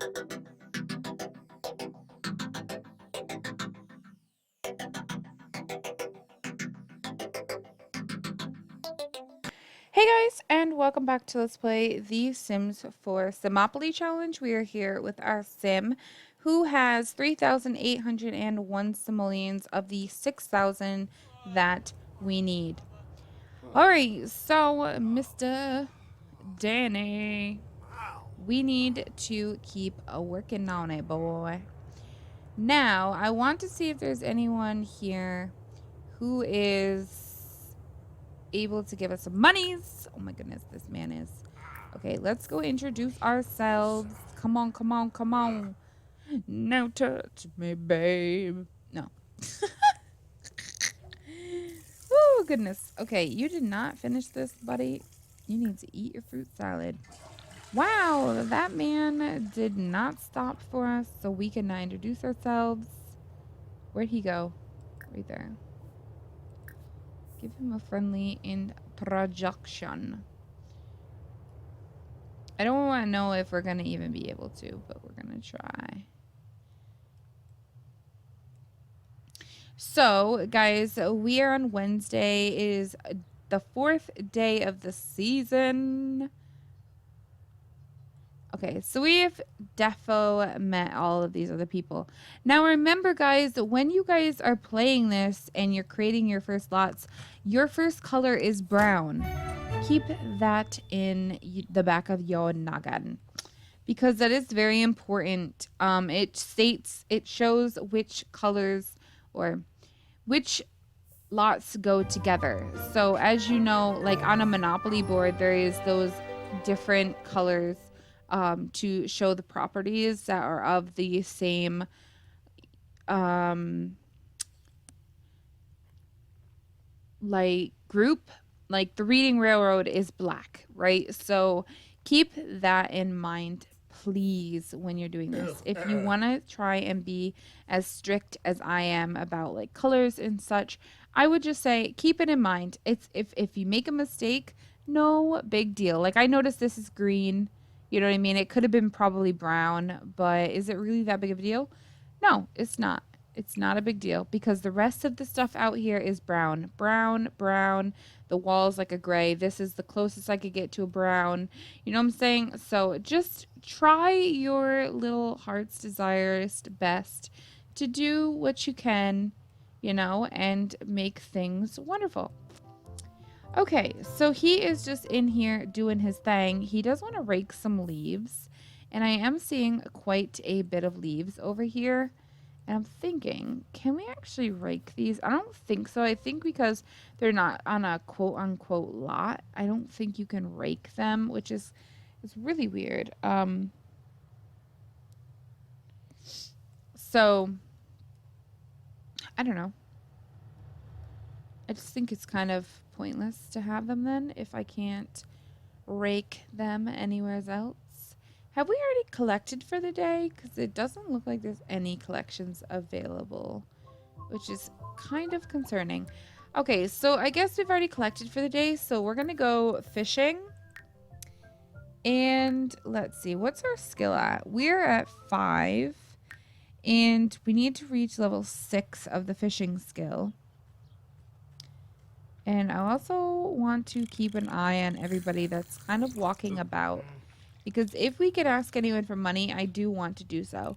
Hey guys, and welcome back to Let's Play The Sims 4 Simopoly Challenge. We are here with our sim who has 3,801 simoleons of the 6,000 that we need. Alright, so Mr. Danny, we need to keep working on it, boy. Now, I want to see if there's anyone here who is able to give us some monies. Oh my goodness, this man is. Okay, let's go introduce ourselves. Come on, come on, come on. Now touch me, babe. No. Oh goodness. Okay, you did not finish this, buddy. You need to eat your fruit salad. Wow, that man did not stop for us so we can now introduce ourselves. Where'd he go? Right there. Give him a friendly introduction. I don't want to know if we're going to even be able to, but we're going to try. So, guys, we are on Wednesday. It is the 4th day of the season. Okay, so we've defo met all of these other people. Now, remember, guys, when you guys are playing this and you're creating your first lots, your first color is brown. Keep that in the back of your noggin because that is very important. It shows which colors or which lots go together. So as you know, like on a Monopoly board, there is those different colors to show the properties that are of the same like group. Like the Reading Railroad is black, right? So keep that in mind, please, when you're doing this. If you want to try and be as strict as I am about like colors and such, I would just say keep it in mind. It's if you make a mistake, no big deal. Like I noticed this is green. You know what I mean? It could have been probably brown, but is it really that big of a deal? No, it's not. It's not a big deal because the rest of the stuff out here is brown. Brown, brown. The wall's like a gray. This is the closest I could get to a brown. You know what I'm saying? So just try your little heart's desires best to do what you can, you know, and make things wonderful. Okay, so he is just in here doing his thing. He does want to rake some leaves, and I am seeing quite a bit of leaves over here. And I'm thinking, can we actually rake these? I don't think so. I think because they're not on a quote-unquote lot, I don't think you can rake them, which is really weird. So, I don't know. I just think it's kind of pointless to have them then if I can't rake them anywhere else. Have we already collected for the day? Because it doesn't look like there's any collections available, which is kind of concerning. Okay, so I guess we've already collected for the day, so we're going to go fishing. And let's see, what's our skill at? We're at 5, and we need to reach level 6 of the fishing skill. And I also want to keep an eye on everybody that's kind of walking about. Because if we could ask anyone for money, I do want to do so.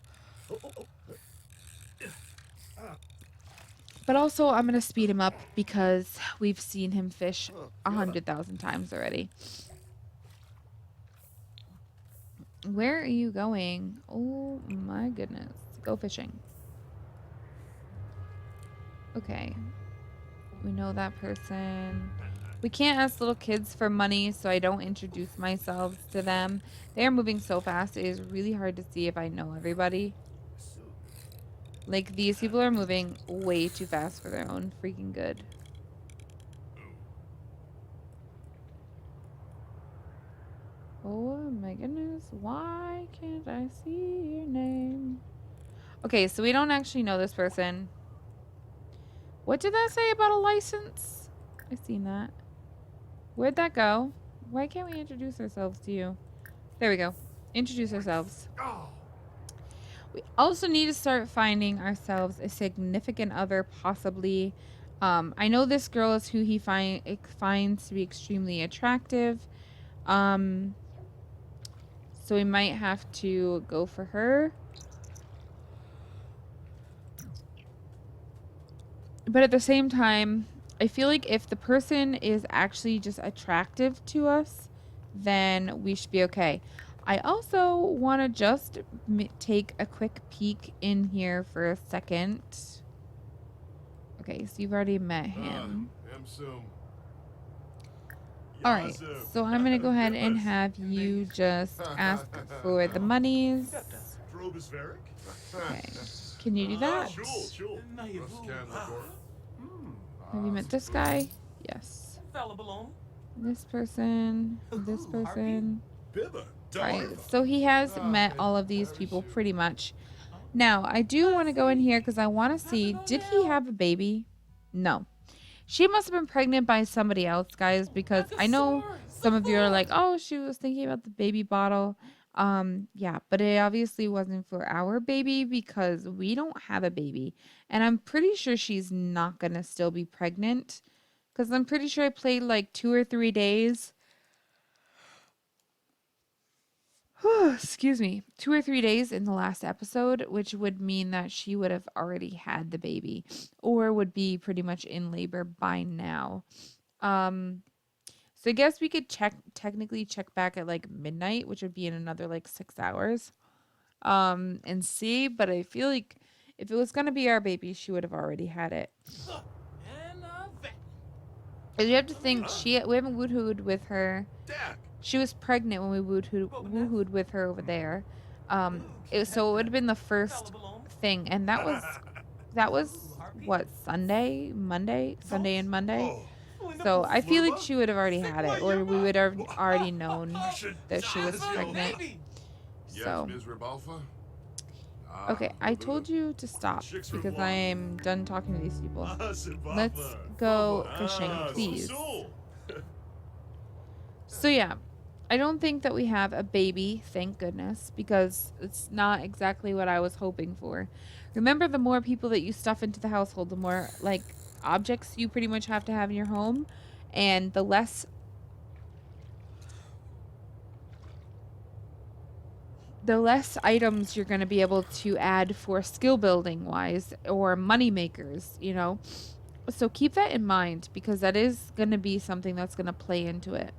But also, I'm going to speed him up because we've seen him fish 100,000 times already. Where are you going? Oh my goodness. Go fishing. Okay. We know that person. We can't ask little kids for money, so I don't introduce myself to them. They are moving so fast, it is really hard to see if I know everybody. Like, these people are moving way too fast for their own freaking good. Oh my goodness, why can't I see your name? Okay, so we don't actually know this person. What did that say about a license? I've seen that. Where'd that go? Why can't we introduce ourselves to you? There we go. Introduce ourselves. We also need to start finding ourselves a significant other, possibly. I know this girl is who he finds to be extremely attractive. So we might have to go for her. But at the same time, I feel like if the person is actually just attractive to us, then we should be okay. I also want to just take a quick peek in here for a second. Okay, so you've already met him. All right, so I'm going to go ahead and have you just ask for the monies. Okay, can you do that? Have you met this guy? Yes. This person. This person. Alright, so he has met all of these people pretty much. Now, I do want to go in here because I want to see, did he have a baby? No. She must have been pregnant by somebody else, guys, because I know some of you are like, oh, she was thinking about the baby bottle. Yeah, but it obviously wasn't for our baby because we don't have a baby. And I'm pretty sure she's not gonna still be pregnant because I'm pretty sure I played like 2 or 3 days. Excuse me, 2 or 3 days in the last episode, which would mean that she would have already had the baby or would be pretty much in labor by now. So I guess we could technically check back at like midnight, which would be in another like 6 hours. And see, but I feel like if it was gonna be our baby, she would have already had it. And you have to think we haven't woohooed with her. She was pregnant when we woohooed with her over there. So it would have been the first thing, and that was what, Sunday and Monday. So I feel like she would have already had it, or we would have already known that she was pregnant. So, okay, I told you to stop because I am done talking to these people. Let's go fishing, please. So yeah, I don't think that we have a baby, thank goodness, because it's not exactly what I was hoping for. Remember, the more people that you stuff into the household, the more like objects you pretty much have to have in your home, and the less items you're going to be able to add for skill building wise or money makers, you know. So keep that in mind because that is going to be something that's going to play into it.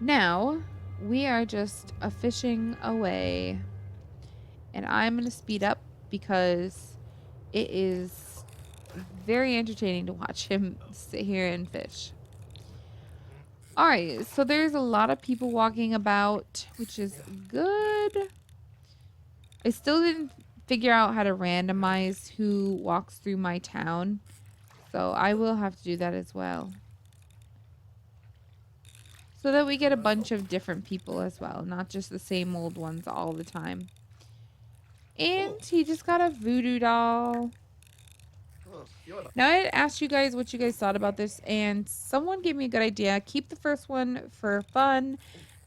Now we are just fishing away, and I'm going to speed up because it is very entertaining to watch him sit here and fish. All right, so there's a lot of people walking about, which is good. I still didn't figure out how to randomize who walks through my town, so I will have to do that as well. So that we get a bunch of different people as well, not just the same old ones all the time. And he just got a voodoo doll. Now, I had asked you guys what you guys thought about this, and someone gave me a good idea. Keep the first one for fun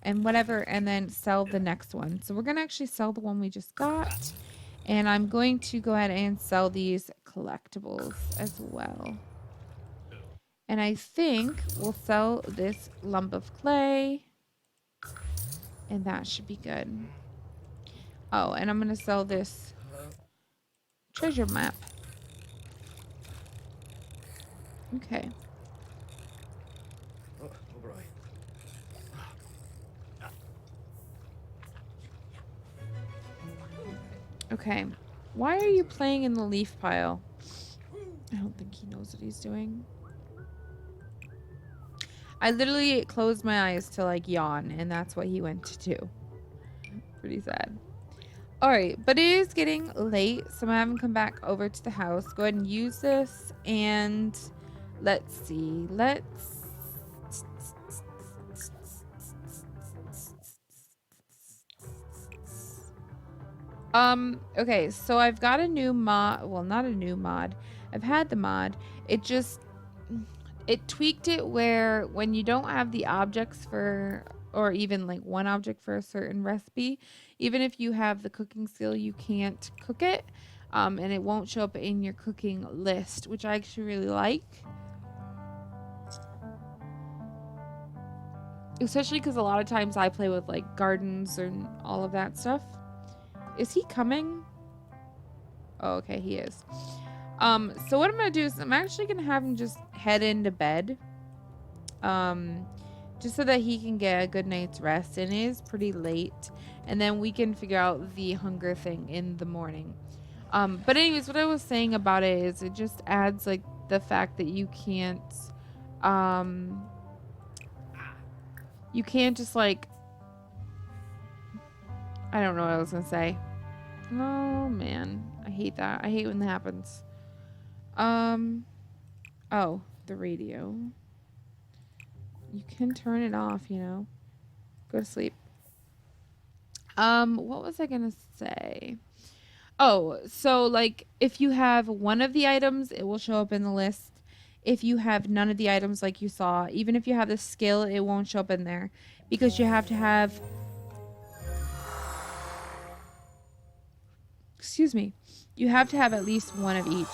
and whatever, and then sell the next one. So we're going to actually sell the one we just got, and I'm going to go ahead and sell these collectibles as well. And I think we'll sell this lump of clay, and that should be good. Oh, and I'm going to sell this treasure map. Okay. Okay. Why are you playing in the leaf pile? I don't think he knows what he's doing. I literally closed my eyes to like yawn, and that's what he went to do. Pretty sad. Alright, but it is getting late, so I'm having to come back over to the house. Go ahead and use this, and let's see. Okay, so I've got a new mod. Well, not a new mod. I've had the mod. It tweaked it where when you don't have the objects for or even like one object for a certain recipe. Even if you have the cooking skill, you can't cook it, and it won't show up in your cooking list, which I actually really like. Especially because a lot of times I play with like gardens and all of that stuff. Is he coming? Oh, okay, he is. So what I'm gonna do is I'm actually gonna have him just head into bed. Just so that he can get a good night's rest, and it is pretty late, and then we can figure out the hunger thing in the morning. But anyways, what I was saying about it is it just adds like the fact that you can't just like, I don't know what I was gonna say. Oh man, I hate that. I hate when that happens. Oh, the radio. You can turn it off, you know. Go to sleep. What was I gonna say? Oh, so like if you have one of the items, it will show up in the list. If you have none of the items like you saw, even if you have the skill, it won't show up in there because you have to have, excuse me, you have to have at least one of each.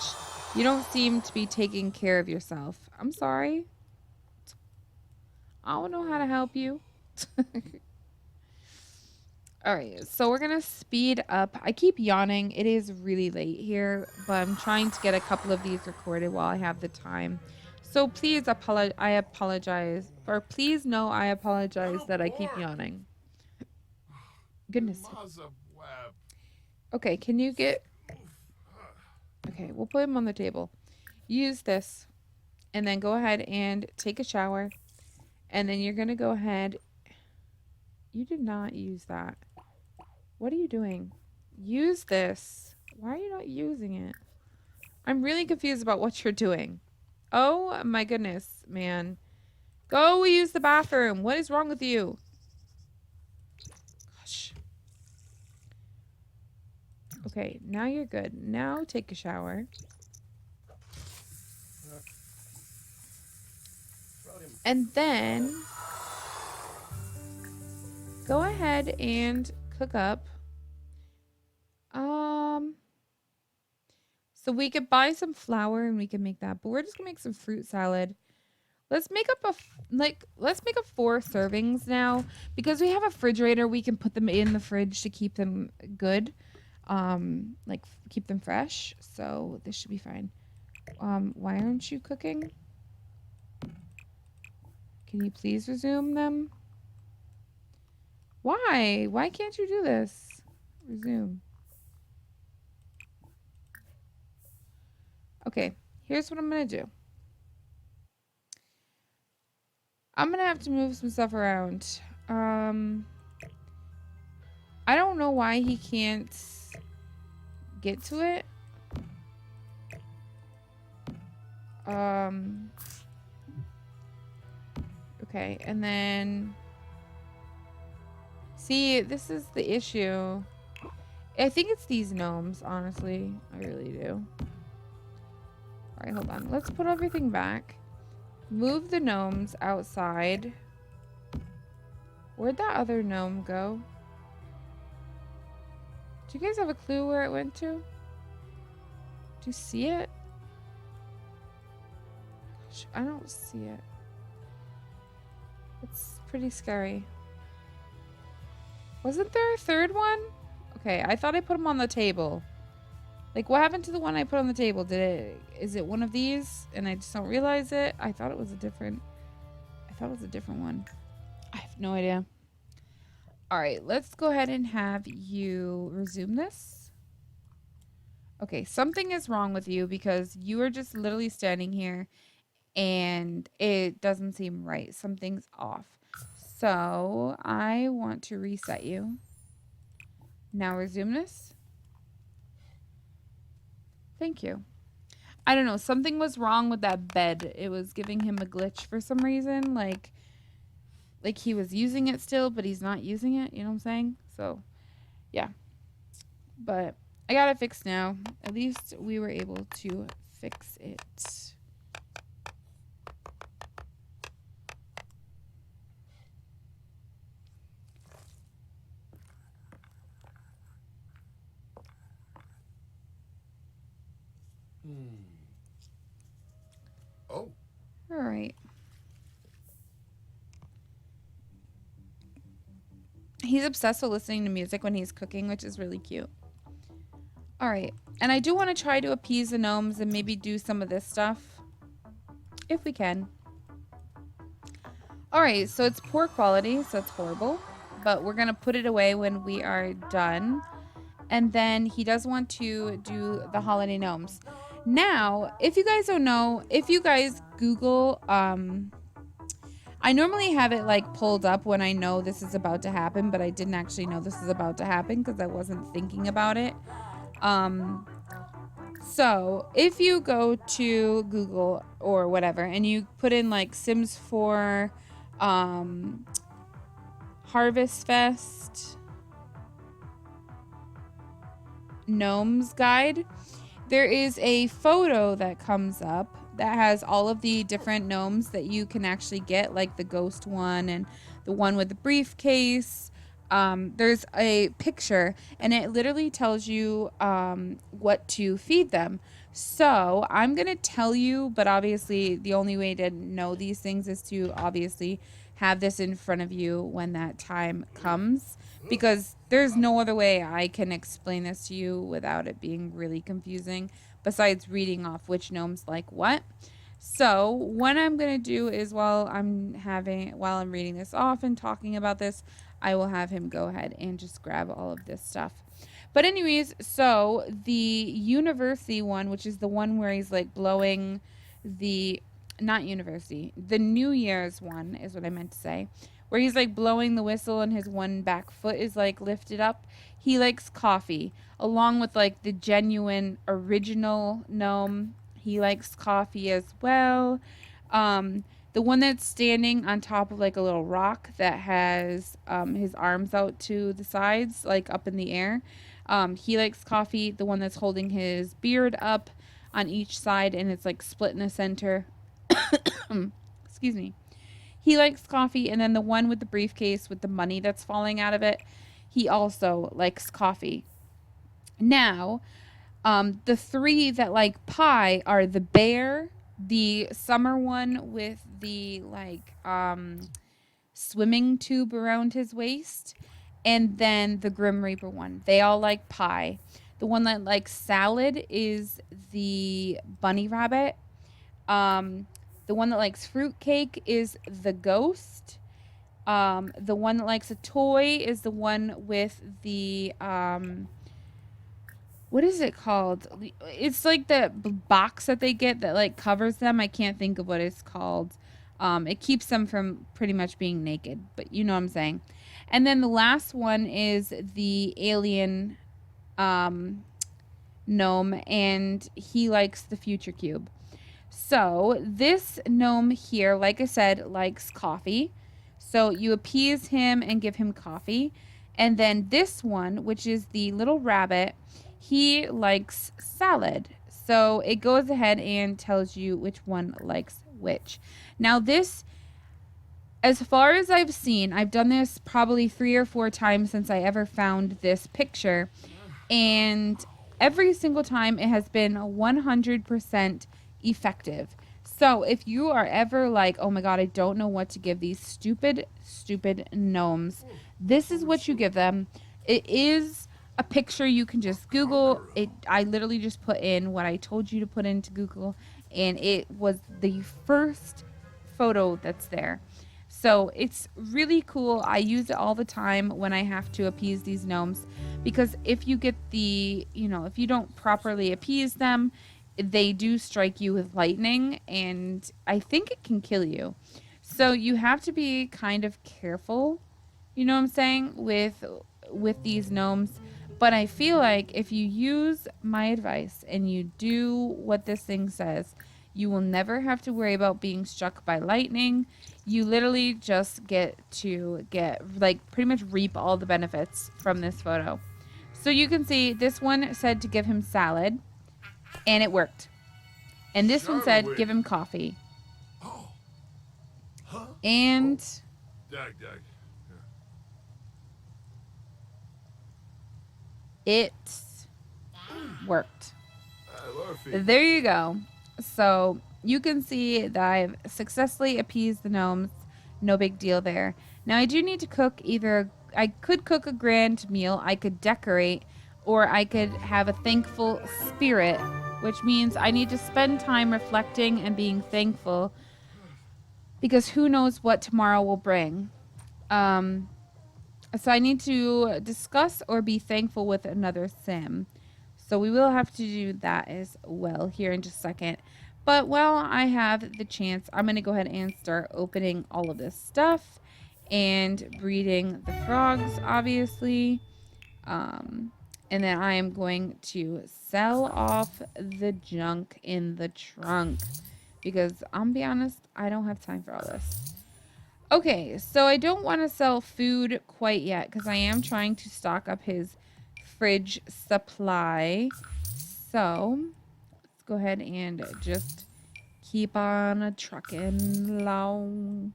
You don't seem to be taking care of yourself. I'm sorry. I don't know how to help you. All right, so we're going to speed up. I keep yawning. It is really late here, but I'm trying to get a couple of these recorded while I have the time. So please I apologize. Or please know I apologize that I keep yawning. Goodness. Okay, can you get... Okay, we'll put him on the table. Use this. And then go ahead and take a shower. And then you're going to go ahead... You did not use that. What are you doing? Use this. Why are you not using it? I'm really confused about what you're doing. Oh my goodness, man. Go use the bathroom. What is wrong with you? Gosh. Okay, now you're good. Now take a shower. And then go ahead and cook up. So we could buy some flour and we can make that, but we're just gonna make some fruit salad. Let's make up let's make up 4 servings now because we have a refrigerator. We can put them in the fridge to keep them good, like keep them fresh. So this should be fine. Why aren't you cooking? Can you please resume them? Why? Why can't you do this? Resume. Okay, here's what I'm gonna do. I'm gonna have to move some stuff around. I don't know why he can't get to it. Okay, and then... See, this is the issue. I think it's these gnomes, honestly. I really do. Alright, hold on. Let's put everything back. Move the gnomes outside. Where'd that other gnome go? Do you guys have a clue where it went to? Do you see it? Gosh, I don't see it. It's pretty scary. Wasn't there a third one? Okay, I thought I put them on the table. Like, what happened to the one I put on the table? Is it one of these? And I just don't realize it? I thought it was a different one. I have no idea. All right, let's go ahead and have you resume this. Okay, something is wrong with you because you are just literally standing here and it doesn't seem right. Something's off. So I want to reset you. Now resume this. Thank you. I don't know. Something was wrong with that bed. It was giving him a glitch for some reason. Like he was using it still, but he's not using it. You know what I'm saying? So, yeah. But I got it fixed now. At least we were able to fix it. Oh. All right. He's obsessed with listening to music when he's cooking, which is really cute. All right. And I do want to try to appease the gnomes and maybe do some of this stuff. If we can. All right. So it's poor quality, so it's horrible. But we're going to put it away when we are done. And then he does want to do the holiday gnomes. Now, if you guys don't know, if you guys Google, I normally have it like pulled up when I know this is about to happen, but I didn't actually know this is about to happen because I wasn't thinking about it. So if you go to Google or whatever and you put in like Sims 4 Harvest Fest Gnomes Guide, there is a photo that comes up that has all of the different gnomes that you can actually get, like the ghost one and the one with the briefcase. There's a picture and it literally tells you what to feed them. So I'm going to tell you, but obviously the only way to know these things is to obviously have this in front of you when that time comes, because there's no other way I can explain this to you without it being really confusing besides reading off which gnomes like what. So what I'm going to do is while I'm reading this off and talking about this, I will have him go ahead and just grab all of this stuff. But anyways, so the university one, which is the one where he's like blowing the, not university, the New Year's one is what I meant to say, where he's like blowing the whistle and his one back foot is like lifted up. He likes coffee, along with like the genuine original gnome. He likes coffee as well. The one that's standing on top of like a little rock that has his arms out to the sides, like up in the air. He likes coffee. The one that's holding his beard up on each side and it's like split in the center. Excuse me. He likes coffee. And then the one with the briefcase with the money that's falling out of it, he also likes coffee. Now, the three that like pie are the bear, the summer one with the like swimming tube around his waist, and then the Grim Reaper one. They all like pie. The one that likes salad is the bunny rabbit. The one that likes fruitcake is the ghost. The one that likes a toy is the one with the what is it called? It's like the box that they get that like covers them. I can't think of what it's called. It keeps them from pretty much being naked, but you know what I'm saying. And then the last one is the alien gnome, and he likes the future cube. So this gnome here, like I said, likes coffee. So you appease him and give him coffee. And then this one, which is the little rabbit, he likes salad. So it goes ahead and tells you which one likes which. Now this, as far as I've seen, I've done this probably 3 or 4 times since I ever found this picture. And every single time it has been 100% effective. So if you are ever like, oh my god, I don't know what to give these stupid gnomes, this is what you give them. It is a picture you can just Google it. I literally just put in what I told you to put into Google, and it was the first photo that's there. So it's really cool. I use it all the time when I have to appease these gnomes, because if you get the, if you don't properly appease them, they do strike you with lightning, and I think it can kill you. So you have to be kind of careful, you know what I'm saying, with these gnomes. But I feel like if you use my advice and you do what this thing says, you will never have to worry about being struck by lightning. You literally just get like pretty much reap all the benefits from this photo. So you can see this one said to give him salad, and it worked. And this one said give him coffee. And it worked. There you go. So you can see that I've successfully appeased the gnomes. No big deal there. Now I do need to cook I could cook a grand meal, I could decorate, or I could have a thankful spirit, which means I need to spend time reflecting and being thankful because who knows what tomorrow will bring. Um, so I need to discuss or be thankful with another sim. So we will have to do that as well here in just a second. But while I have the chance, I'm going to go ahead and start opening all of this stuff and breeding the frogs, obviously. And then I am going to sell off the junk in the trunk because I'm be honest, I don't have time for all this. Okay, so I don't want to sell food quite yet because I am trying to stock up his fridge supply. So let's go ahead and just keep on trucking along.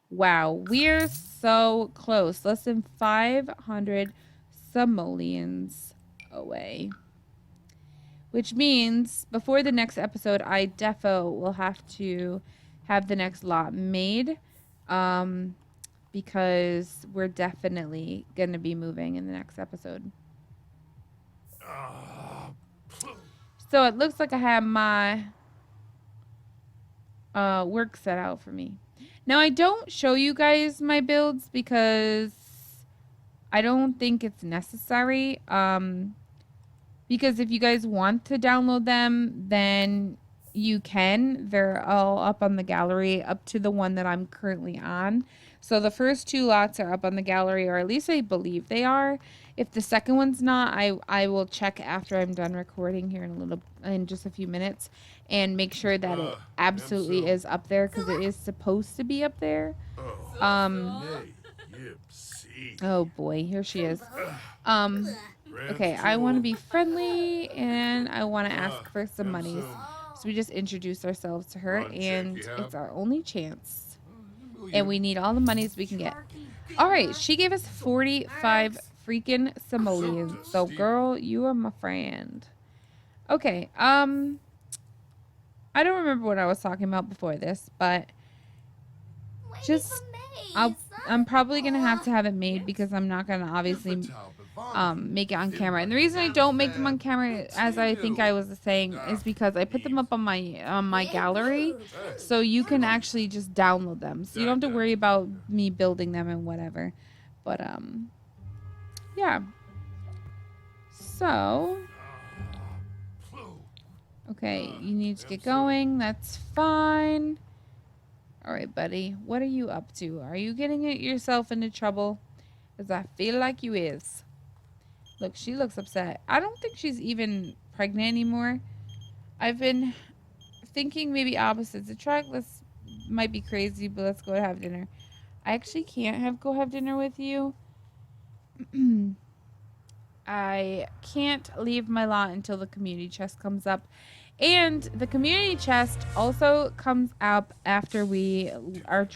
Wow, we're so close. Less than 500 simoleons away. Which means before the next episode, I defo will have to have the next lot made. Because we're definitely going to be moving in the next episode. So it looks like I have my work set out for me. Now I don't show you guys my builds because I don't think it's necessary. Because if you guys want to download them, then you can. They're all up on the gallery, up to the one that I'm currently on. So the first two lots are up on the gallery, or at least I believe they are. If the second one's not, I will check after I'm done recording here in just a few minutes and make sure that it absolutely is up there because it is supposed to be up there. Oh boy, here she is. Okay, I want to be friendly and I want to ask for some monies. So we just introduce ourselves to her and it's our only chance. And we need all the monies we can get. All right, she gave us 45 freaking simoleons. So girl, you are my friend. Okay, I don't remember what I was talking about before this, but just I'm probably going to have it made because I'm not going to obviously make it on camera. And the reason I don't make them on camera, as I think I was saying, is because I put them up on my gallery, so you can actually just download them. So you don't have to worry about me building them and whatever. But yeah. So okay, you need to get going. That's fine. All right, buddy. What are you up to? Are you getting yourself into trouble? Because I feel like you is. Look, she looks upset. I don't think she's even pregnant anymore. I've been thinking maybe opposites attract. This might be crazy, but let's go have dinner. I actually can't go have dinner with you. I can't leave my lot until the community chest comes up. And the community chest also comes up after we are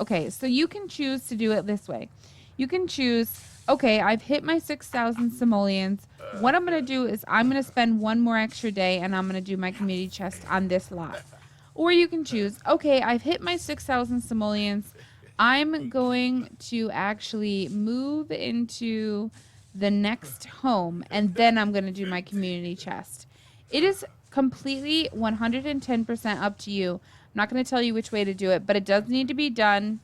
okay, so you can choose to do it this way. You can choose, okay, I've hit my 6,000 simoleons. What I'm going to do is I'm going to spend one more extra day and I'm going to do my community chest on this lot. Or you can choose, okay, I've hit my 6,000 simoleons. I'm going to actually move into the next home and then I'm going to do my community chest. It is completely 110% up to you. I'm not going to tell you which way to do it, but it does need to be done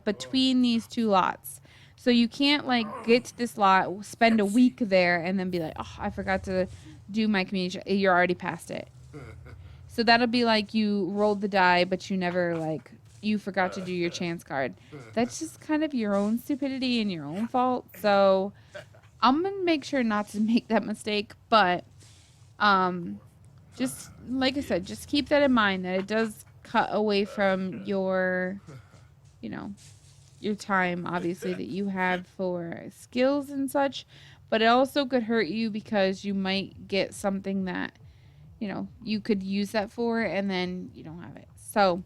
between these two lots. So you can't get to this lot, spend a week there, and then be like, oh, I forgot to do my community. You're already past it. So that'll be like you rolled the die, but you never you forgot to do your chance card. That's just kind of your own stupidity and your own fault. So I'm going to make sure not to make that mistake, but just like I said, just keep that in mind that it does cut away from your time, obviously, that you have for skills and such, but it also could hurt you because you might get something that, you could use that for and then you don't have it. So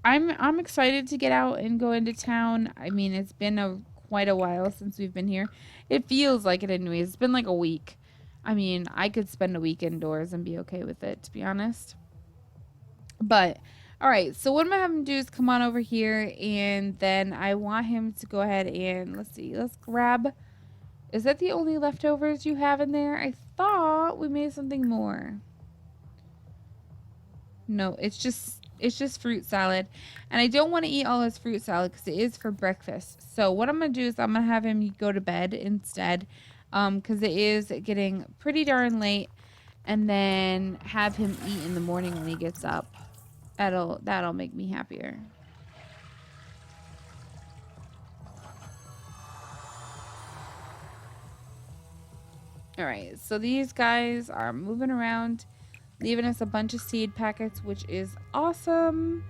I'm excited to get out and go into town. I mean, it's been quite a while since we've been here. It feels like it anyways. It's been like a week. I mean, I could spend a week indoors and be okay with it, to be honest. But, all right. So what I'm going to have him do is come on over here, and then I want him to go ahead and, let's see. Let's grab... Is that the only leftovers you have in there? I thought we made something more. No, it's just fruit salad. And I don't want to eat all his fruit salad because it is for breakfast. So what I'm going to do is I'm going to have him go to bed instead. Because it is getting pretty darn late. And then have him eat in the morning when he gets up. That'll make me happier. All right, so these guys are moving around, leaving us a bunch of seed packets, which is awesome.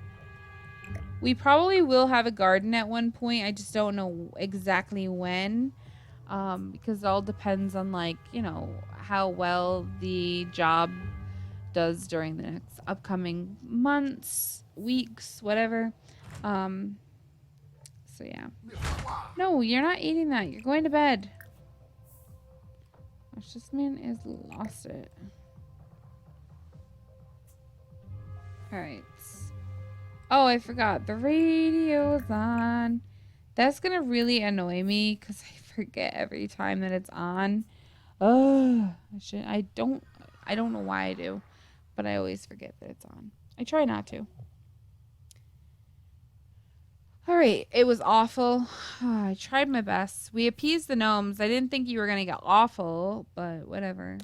We probably will have a garden at one point. I just don't know exactly when, because it all depends on, like, you know, how well the job does during the next upcoming months, weeks, whatever. So yeah. No, you're not eating that. You're going to bed. Gosh, this man is lost it. Alright. Oh, I forgot. The radio's on. That's gonna really annoy me because I forget every time that it's on. Oh, I don't know why I do, but I always forget that it's on. I try not to. All right, it was awful. I tried my best. We appeased the gnomes. I didn't think you were going to get awful, but whatever.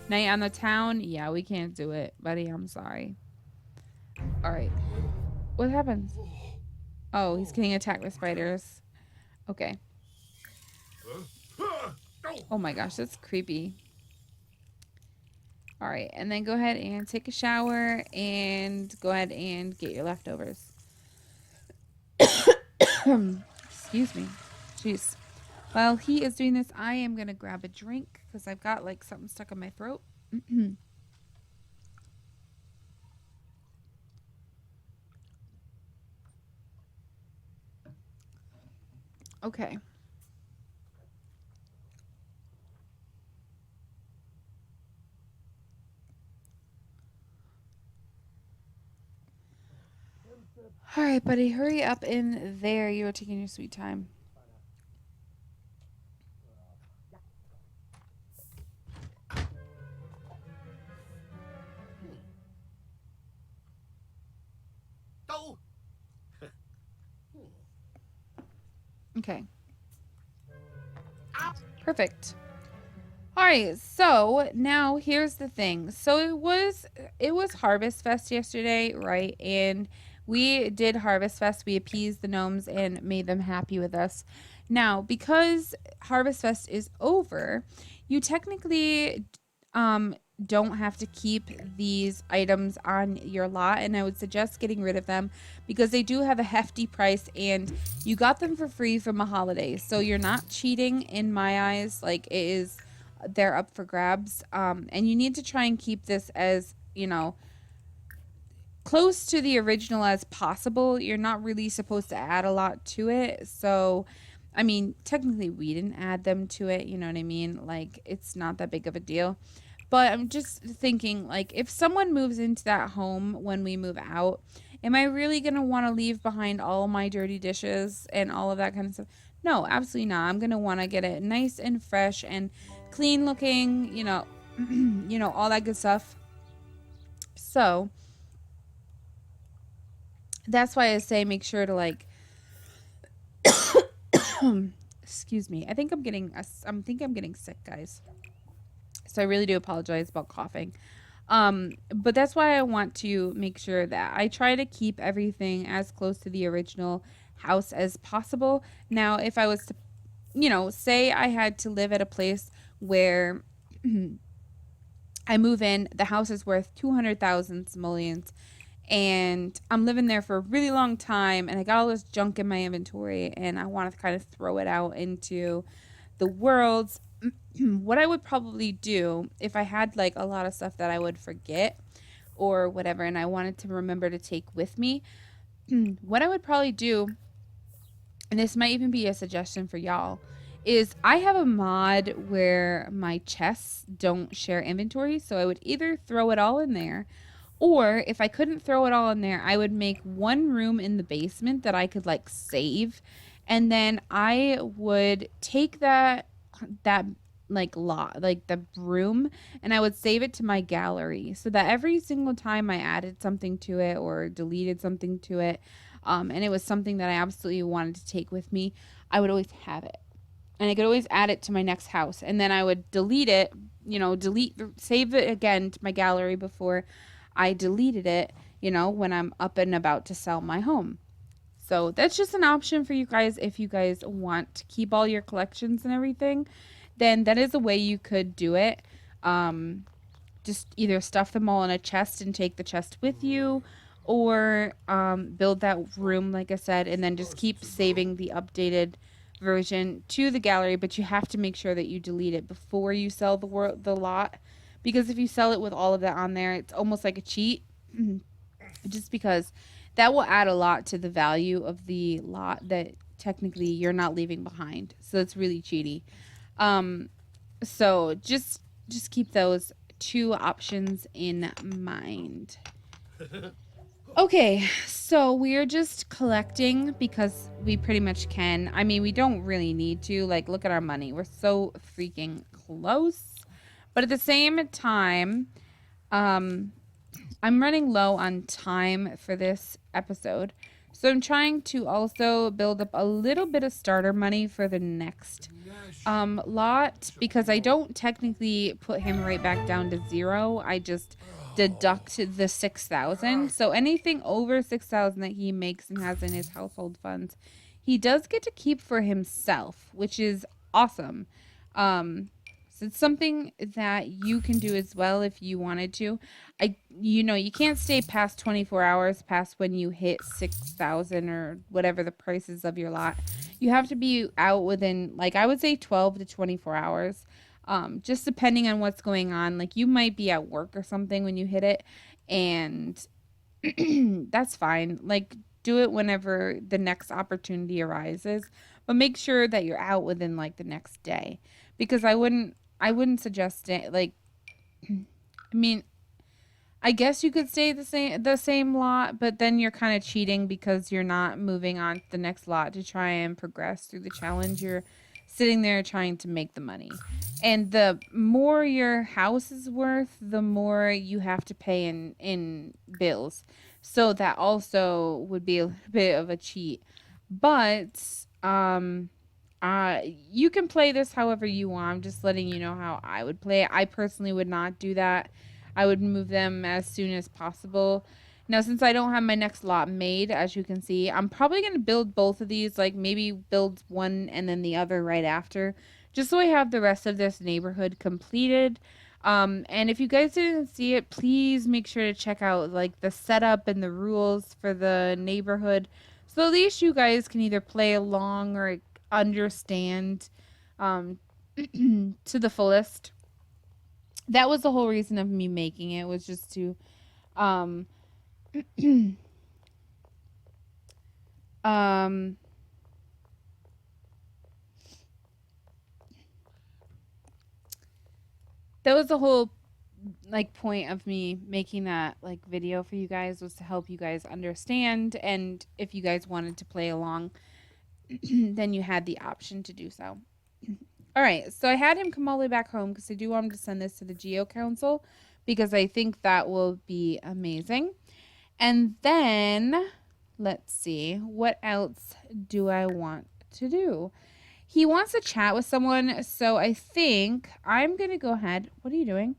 Night on the town? Yeah, we can't do it, buddy. I'm sorry. All right. What happens? Oh, he's getting attacked by spiders. Okay. Oh my gosh, that's creepy. All right, and then go ahead and take a shower and go ahead and get your leftovers. Excuse me. Jeez. While he is doing this, I am going to grab a drink because I've got like something stuck in my throat. Okay. All right, buddy, hurry up in there. You are taking your sweet time. Okay. Perfect. All right, so now here's the thing. So it was Harvest Fest yesterday, right? And we did Harvest Fest. We appeased the gnomes and made them happy with us. Now, because Harvest Fest is over, you technically don't have to keep these items on your lot, and I would suggest getting rid of them because they do have a hefty price and you got them for free from a holiday. So you're not cheating in my eyes. Like, they're up for grabs. And you need to try and keep this as, you know, close to the original as possible. You're not really supposed to add a lot to it. So, I mean, technically we didn't add them to it. You know what I mean? Like, it's not that big of a deal. But I'm just thinking, like, if someone moves into that home when we move out, am I really going to want to leave behind all my dirty dishes and all of that kind of stuff? No, absolutely not. I'm going to want to get it nice and fresh and clean looking, you know, all that good stuff. So that's why I say make sure to, like, excuse me. I think I'm getting sick, guys. So I really do apologize about coughing. But that's why I want to make sure that I try to keep everything as close to the original house as possible. Now, if I was to, you know, say I had to live at a place where I move in, the house is worth 200,000 simoleons, and I'm living there for a really long time, and I got all this junk in my inventory, and I want to kind of throw it out into the world. What I would probably do if I had like a lot of stuff that I would forget or whatever, and I wanted to remember to take with me, what I would probably do and this might even be a suggestion for y'all, is I have a mod where my chests don't share inventory. So I would either throw it all in there, or if I couldn't throw it all in there, I would make one room in the basement that I could like save. And then I would take that like lot, like the room, and I would save it to my gallery so that every single time I added something to it or deleted something to it, and it was something that I absolutely wanted to take with me, I would always have it. And I could always add it to my next house. And then I would delete it, save it again to my gallery before I deleted it, when I'm up and about to sell my home. So that's just an option for you guys if you guys want to keep all your collections and everything. Then that is a way you could do it. Just either stuff them all in a chest and take the chest with you, or build that room, like I said, and then just keep saving the updated version to the gallery. But you have to make sure that you delete it before you sell the lot, because if you sell it with all of that on there, it's almost like a cheat. Just because that will add a lot to the value of the lot that technically you're not leaving behind. So it's really cheaty. So just keep those two options in mind. Okay, so we're just collecting because we pretty much can. I mean, we don't really need to. Like, look at our money. We're so freaking close. But at the same time, I'm running low on time for this episode. So I'm trying to also build up a little bit of starter money for the next lot, because I don't technically put him right back down to 0. I just deduct the 6,000. So anything over 6,000 that he makes and has in his household funds, he does get to keep for himself, which is awesome. So it's something that you can do as well if you wanted to. You can't stay past 24 hours past when you hit 6,000 or whatever the prices of your lot. You have to be out within, like, I would say 12 to 24 hours. Just depending on what's going on. Like, you might be at work or something when you hit it, and that's fine. Like, do it whenever the next opportunity arises, but make sure that you're out within like the next day, because I wouldn't suggest it. Like, I mean, I guess you could stay the same lot, but then you're kind of cheating because you're not moving on to the next lot to try and progress through the challenge. You're sitting there trying to make the money. And the more your house is worth, the more you have to pay in bills. So that also would be a bit of a cheat. But you can play this however you want. I'm just letting you know how I would play it. I personally would not do that. I would move them as soon as possible. Now, since I don't have my next lot made, as you can see, I'm probably going to build both of these, like maybe build one and then the other right after, just so I have the rest of this neighborhood completed. And if you guys didn't see it, please make sure to check out like the setup and the rules for the neighborhood, so at least you guys can either play along or understand to the fullest. That was the whole reason of me making it, was just to um um that was the whole like point of me making that like video for you guys, was to help you guys understand, and if you guys wanted to play along, then you had the option to do so. All right, so I had him come all the way back home because I do want him to send this to the Geo Council, because I think that will be amazing. And then let's see, what else do I want to do? He wants to chat with someone, so I think I'm going to go ahead. What are you doing?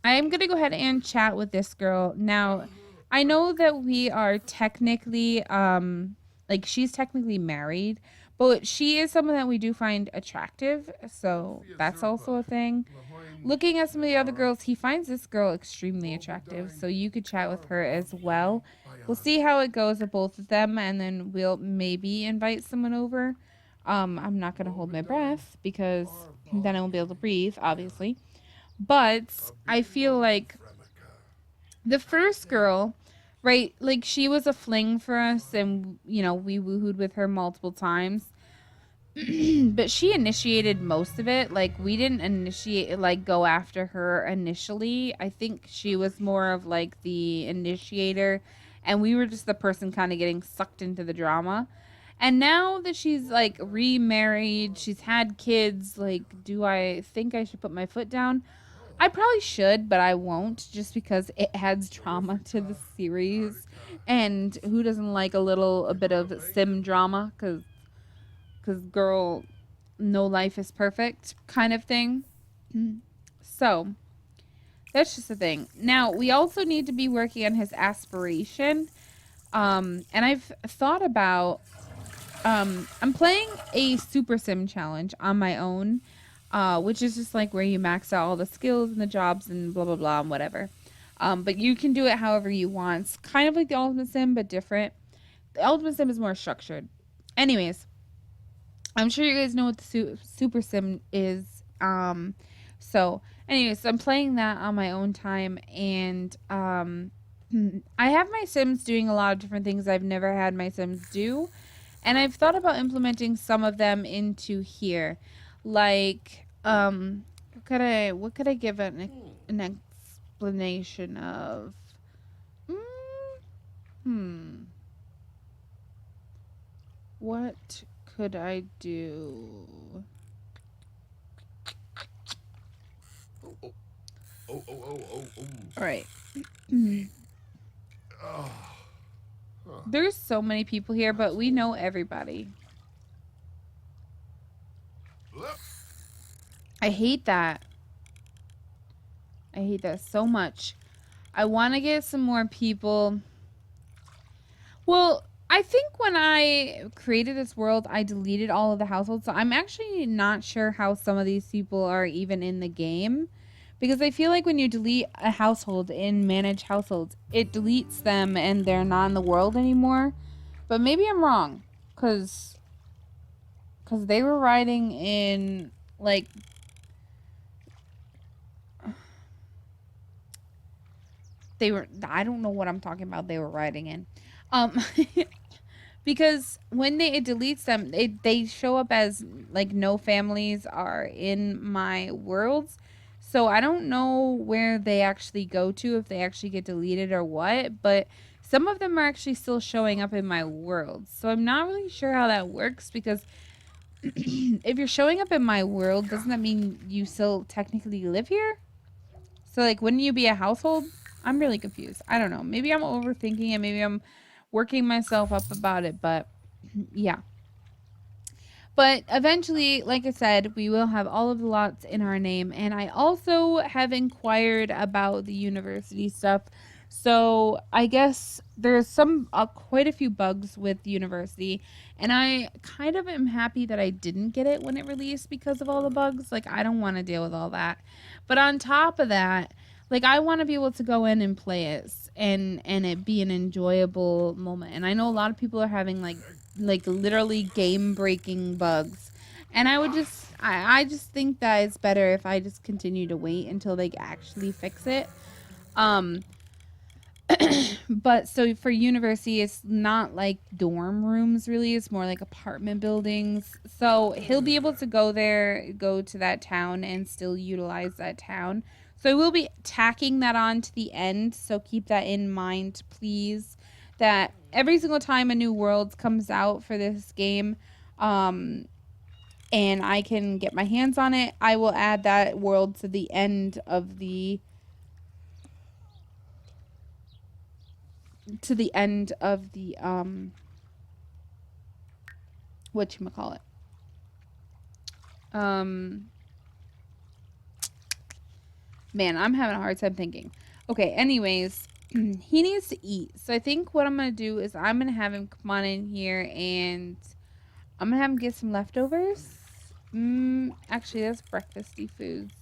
I'm going to go ahead and chat with this girl. Now, I know that we are technically, like, she's technically married, but she is someone that we do find attractive, so that's also a thing. Looking at some of the other girls, he finds this girl extremely attractive, so you could chat with her as well. We'll see how it goes with both of them, and then we'll maybe invite someone over. I'm not going to hold my breath, because then I won't be able to breathe, obviously. But I feel like the first girl right? Like she was a fling for us, and we woohooed with her multiple times. But she initiated most of it. Like we didn't initiate like go after her initially. I think she was more of like the initiator, and we were just the person kind of getting sucked into the drama. And now that she's like remarried, she's had kids, like do I think I should put my foot down? I probably should, but I won't just because it adds drama to the series. And who doesn't like a bit of sim drama, cuz girl, no life is perfect kind of thing. So, that's just the thing. Now, we also need to be working on his aspiration. And I've thought about I'm playing a super sim challenge on my own, which is just like where you max out all the skills and the jobs and blah blah blah and whatever. But you can do it however you want. It's kind of like the ultimate sim, but different. The ultimate sim is more structured. Anyways, I'm sure you guys know what the super sim is. Anyways, I'm playing that on my own time, and I have my sims doing a lot of different things I've never had my sims do. And I've thought about implementing some of them into here. Like, what could I give an explanation of? Mm, hmm. What could I do? Oh, oh, oh, oh, oh, oh, oh. All right. Oh. Huh. There's so many people here, but we know everybody. I hate that. I hate that so much. I want to get some more people. Well, I think when I created this world, I deleted all of the households. So I'm actually not sure how some of these people are even in the game. Because I feel like when you delete a household in Manage Households, it deletes them and they're not in the world anymore. But maybe I'm wrong. Because they were writing in, like... I don't know what I'm talking about they were writing in. Um... Because when it deletes them, they show up as like no families are in my worlds. So I don't know where they actually go to, if they actually get deleted or what, but some of them are actually still showing up in my world. So I'm not really sure how that works, because if you're showing up in my world, doesn't that mean you still technically live here? So like, wouldn't you be a household? I'm really confused. I don't know. Maybe I'm overthinking it. Maybe I'm working myself up about it, but yeah. But eventually, like I said, we will have all of the lots in our name. And I also have inquired about the university stuff. So I guess there's quite a few bugs with the university. And I kind of am happy that I didn't get it when it released because of all the bugs. Like, I don't want to deal with all that. But on top of that, like, I want to be able to go in and play it and it be an enjoyable moment. And I know a lot of people are having like literally game breaking bugs, and I just think that it's better if I just continue to wait until they actually fix it. um but so for university, it's not like dorm rooms really, it's more like apartment buildings, so he'll be able to go to that town and still utilize that town. So I will be tacking that on to the end, so keep that in mind, please, that every single time a new world comes out for this game, um and I can get my hands on it, I will add that world to the end of the whatchamacallit. um Man, I'm having a hard time thinking. Okay, anyways, he needs to eat. So I think what I'm going to do is I'm going to have him come on in here and I'm going to have him get some leftovers. Actually, that's breakfasty foods.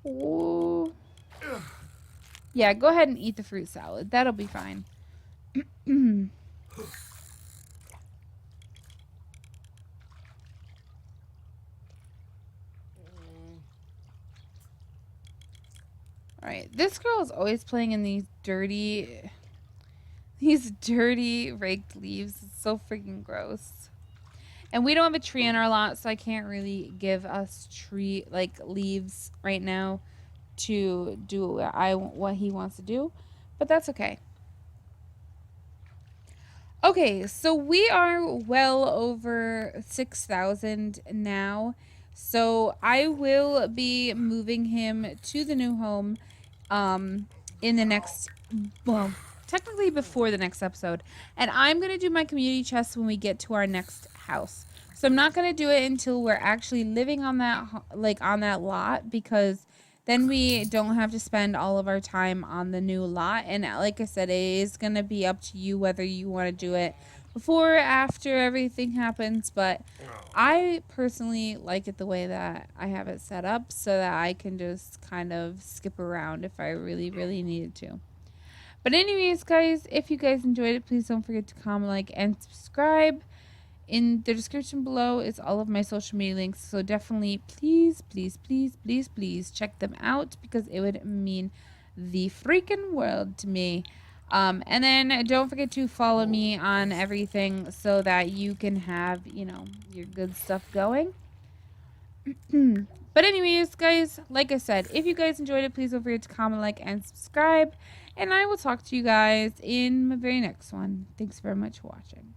Oh. Yeah, go ahead and eat the fruit salad. That'll be fine. All right, this girl is always playing in these dirty These dirty raked leaves. It's so freaking gross. And we don't have a tree on our lot, so I can't really give us tree like leaves right now to do what he wants to do, but that's okay. Okay, so we are well over 6,000 now. So I will be moving him to the new home in the next, well, technically before the next episode. And I'm going to do my community chest when we get to our next house. So I'm not going to do it until we're actually living on that, like on that lot, because then we don't have to spend all of our time on the new lot. And like I said, it is going to be up to you whether you want to do it before or after everything happens. But I personally like it the way that I have it set up, so that I can just kind of skip around if I really, really needed to. But anyways, guys, if you guys enjoyed it, please don't forget to comment, like, and subscribe. In the description below is all of my social media links, so definitely please check them out, because it would mean the freaking world to me. And then don't forget to follow me on everything so that you can have, you know, your good stuff going. But anyways, guys, like I said, if you guys enjoyed it, please don't forget to comment, like, and subscribe. And I will talk to you guys in my very next one. Thanks very much for watching.